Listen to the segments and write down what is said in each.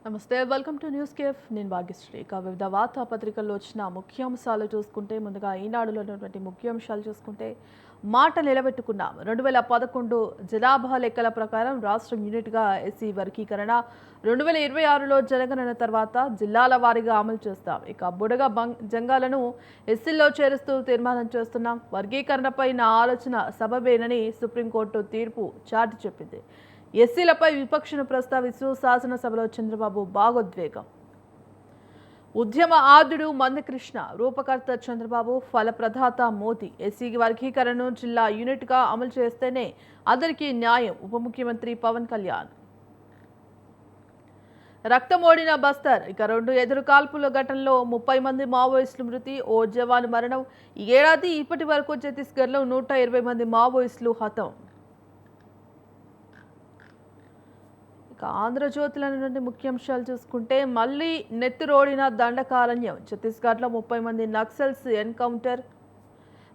నమస్తే welcome to news cafe నేను భాగ్యశ్రీ వివిధ వార్తాపత్రికల్లో వచ్చిన ముఖ్యాంశాలు చూసుకుంటే ముందుగా ఈనాడులో ఉన్నటువంటి ముఖ్యాంశాలు చూసుకుంటే మాట నిలబెట్టుకున్నాం 2011 జనాభా లెక్కల ప్రకారం రాష్ట్రం యూనిట్గా ఎస్సీ వర్గీకరణ 2026లో జరగనున్న తర్వాత జిల్లాల వారీగా అమలు చేస్తాం. ఇక బుడగ జంగాలను ఎస్సీల్లో చేరుస్తూ తీర్మానం చేస్తున్నాం. వర్గీకరణపై నా ఆలోచన సబబేనని సుప్రీంకోర్టు తీర్పు చాటి చెప్పింది. ఎస్సీలపై విపక్షను ప్రస్తావిస్తూ శాసనసభలో చంద్రబాబు భావోద్వేగం. ఉద్యమ ఆద్యుడు మందకృష్ణ, రూపకర్త చంద్రబాబు, ఫలప్రదాత మోదీ. ఎస్సీ వర్గీకరణను జిల్లా యూనిట్గా అమలు చేస్తేనే అందరికీ న్యాయం. ఉప ముఖ్యమంత్రి పవన్ కళ్యాణ్. రక్తమోడిన బస్తర్. ఇక 2 ఎదురు కాల్పుల ఘటనలో 30 మంది మావోయిస్టులు మృతి, ఓ జవాను మరణం. ఈ ఏడాది ఇప్పటి వరకు ఛత్తీస్గఢ్లో 120 మంది మావోయిస్టులు హతం. ఆంధ్రజ్యోతిలో నుండి ముఖ్యాంశాలు చూసుకుంటే మళ్ళీ నెత్తురోడిన దండకారణ్యం. ఛత్తీస్గఢ్లో 30 మంది నక్సల్స్ ఎన్కౌంటర్.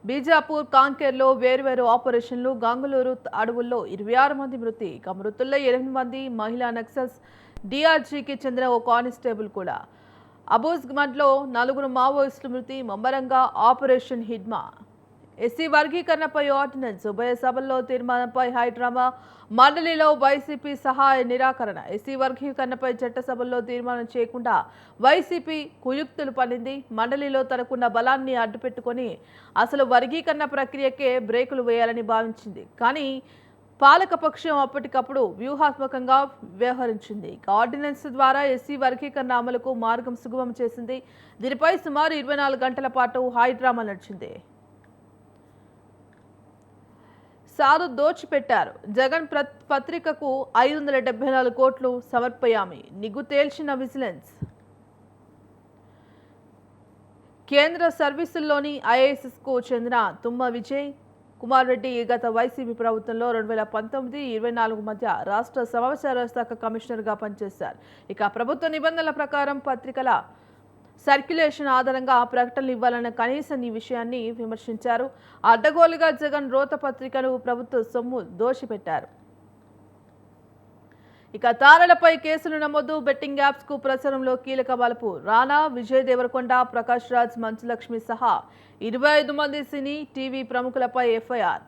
బీజాపూర్, కాంకేర్లో వేర్వేరు ఆపరేషన్లు. గంగులూరు అడవుల్లో 26 మంది మృతి. ఇక మృతుల్లో 8 మంది మహిళా నక్సల్స్. డిఆర్జీకి చెందిన ఓ కానిస్టేబుల్ కూడా. అబూజ్గంజ్లో 4 మావోయిస్టులు మృతి. ముమ్మరంగా ఆపరేషన్ హిడ్మా. ఎస్సీ వర్గీకరణపై ఆర్డినెన్స్. ఉభయ సభల్లో తీర్మానంపై హైడ్రామా. మండలిలో వైసీపీ సహాయ నిరాకరణ. ఎస్సీ వర్గీకరణపై చట్టసభల్లో తీర్మానం చేయకుండా వైసీపీ కుయుక్తులు పన్నింది. మండలిలో తనకున్న బలాన్ని అడ్డుపెట్టుకొని అసలు వర్గీకరణ ప్రక్రియకే బ్రేకులు వేయాలని భావించింది. కానీ పాలకపక్షం అప్పటికప్పుడు వ్యూహాత్మకంగా వ్యవహరించింది. ఆర్డినెన్స్ ద్వారా ఎస్సీ వర్గీకరణ అమలుకు మార్గం సుగమం చేసింది. దీనిపై సుమారు 24 గంటల పాటు హైడ్రామా నడిచింది. సారు దోచిపెట్టారు. జగన్ పత్రికకు 574 కోట్లు సమర్పయామి. నిగ్గు తేల్చిన విజిలెన్స్. కేంద్ర సర్వీసుల్లోని ఐఏఎస్కు చెందిన తుమ్మ విజయ్ కుమార్ రెడ్డి గత వైసీపీ ప్రభుత్వంలో 2019-24 మధ్య రాష్ట్ర సమాచార శాఖ కమిషనర్గా పనిచేశారు. ఇక ప్రభుత్వ నిబంధనల ప్రకారం పత్రికల సర్క్యులేషన్ ఆధారంగా ప్రకటనలు ఇవ్వాలన్న కనీసం ఈ విషయాన్ని విమర్శించారు. అడ్డగోలుగా జగన్ రోత పత్రికను ప్రభుత్వ సొమ్ము దోషిపెట్టారు. ఇక తారలపై కేసులు నమోదు. బెట్టింగ్ యాప్స్ కు ప్రచారంలో కీలక మలుపు. రానా, విజయ్ దేవరకొండ, ప్రకాష్ రాజ్, మంచులక్ష్మి సహా 25 మంది సినీ, టీవీ ప్రముఖులపై ఎఫ్ఐఆర్.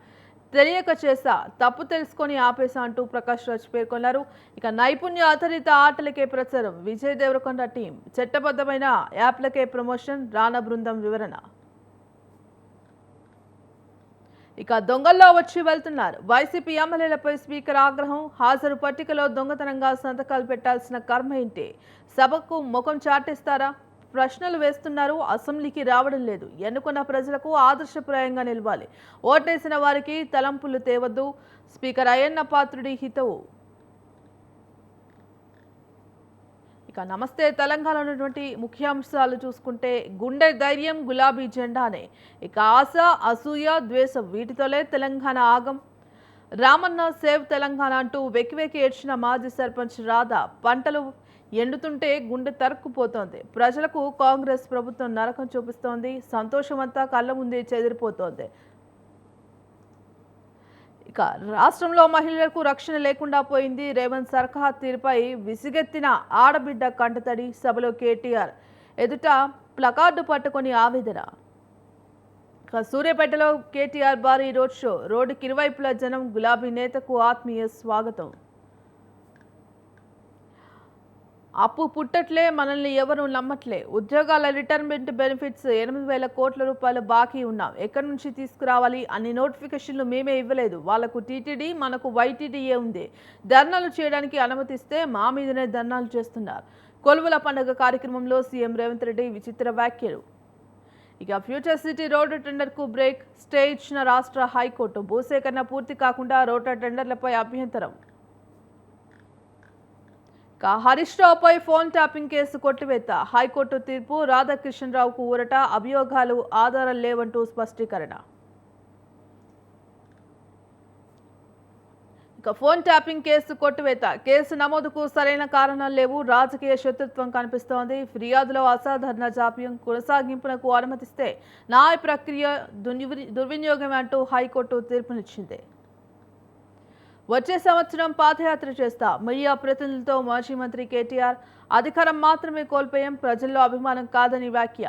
తెలియక చేశా, తప్పు తెలుసుకొని ఆపేశా అంటూ ప్రకాష్ రాజ్ పేర్కొన్నారు. ఇక నైపుణ్య ఆధారిత ఆటలకే ప్రచారం. విజయ్ దేవరకొండ టీం. చట్టబద్ధమైన యాప్లకే ప్రమోషన్. రానా బృందం వివరణ. ఇక దొంగల్లో వచ్చి వెళ్తున్నారు. వైసీపీ ఎమ్మెల్యేలపై స్పీకర్ ఆగ్రహం. హాజరు పట్టికలో దొంగతనంగా సంతకాలు పెట్టాల్సిన కర్మ ఏంటి? సభకు ముఖం చాటేస్తారా? ప్రశ్నలు వేస్తున్నారు. అసెంబ్లీకి రావడం లేదు. ఎన్నుకున్న ప్రజలకు ఆదర్శప్రాయంగా నిలవాలి. ఓటేసిన వారికి తలంపులు తేవద్దు. స్పీకర్ అయ్యన్న పాత్రుడి హితవు. ఇక నమస్తే తెలంగాణలో ఉన్నటువంటి ముఖ్యాంశాలు చూసుకుంటే గుండె ధైర్యం గులాబీ జెండానే. ఇక ఆశ, అసూయ, ద్వేషం వీటితోలే తెలంగాణ ఆగం. రామన్న సేవ్ తెలంగాణ అంటూ వెక్కి ఏడ్చిన మాజీ సర్పంచ్ రాధా. పంటలు ఎండుతుంటే గుండె తరుక్కుపోతోంది. ప్రజలకు కాంగ్రెస్ ప్రభుత్వం నరకం చూపిస్తోంది. సంతోషమంతా కళ్ళ ముందే చెదిరిపోతోంది. ఇక రాష్ట్రంలో మహిళలకు రక్షణ లేకుండా పోయింది. రేవంత్ సర్కార్ తీరుపై విసిగెత్తిన ఆడబిడ్డ కంటతడి. సభలో కేటీఆర్ ఎదుట ప్లకార్డు పట్టుకొని ఆవేదన. సూర్యాపేటలో కేటీఆర్ భారీ రోడ్ షో. రోడ్డుకి ఇరువైపుల జనం. గులాబీ నేతకు ఆత్మీయ స్వాగతం. అప్పు పుట్టట్లే, మనల్ని ఎవరు నమ్మట్లే. ఉద్యోగాల రిటైర్మెంట్ బెనిఫిట్స్ 8,000 కోట్ల రూపాయలు బాకీ ఉన్నాం. ఎక్కడి నుంచి తీసుకురావాలి? అన్ని నోటిఫికేషన్లు మేమే ఇవ్వలేదు. వాళ్లకు టీటీడీ, మనకు వైటీడీఏ ఉంది. ధర్నాలు చేయడానికి అనుమతిస్తే మా మీదనే ధర్నాలు చేస్తున్నారు. కొలువుల పండుగ కార్యక్రమంలో సీఎం రేవంత్ రెడ్డి విచిత్ర వ్యాఖ్యలు. ఇక ఫ్యూచర్ సిటీ రోడ్డు టెండర్కు బ్రేక్. స్టే ఇచ్చిన రాష్ట్ర హైకోర్టు. భూసేకరణ పూర్తి కాకుండా రోడ్డు టెండర్లపై అభ్యంతరం. హరీష్ రావుపై ఫోన్ ట్యాపింగ్ కేసు కొట్టివేత. హైకోర్టు తీర్పు. రాధాకృష్ణరావుకు ఊరట. అభియోగాలు ఆధారాలు లేవంటూ స్పష్టీకరణ. ఇక ఫోన్ ట్యాపింగ్ కేసు కొట్టివేత. కేసు నమోదుకు సరైన కారణాలు లేవు. రాజకీయ శత్రుత్వం కనిపిస్తోంది. ఫిర్యాదులో అసాధారణ జాప్యం. కొనసాగింపునకు అనుమతిస్తే న్యాయ ప్రక్రియ దుర్వినియోగం అంటూ హైకోర్టు తీర్పునిచ్చింది. వచ్చే సంవత్సరం పాదయాత్ర చేస్తా. మీడియా ప్రతినిధులతో మాజీ మంత్రి కేటీఆర్ అధికారం మాత్రమే కోల్పోయాం, ప్రజల్లో అభిమానం కాదని వ్యాఖ్య.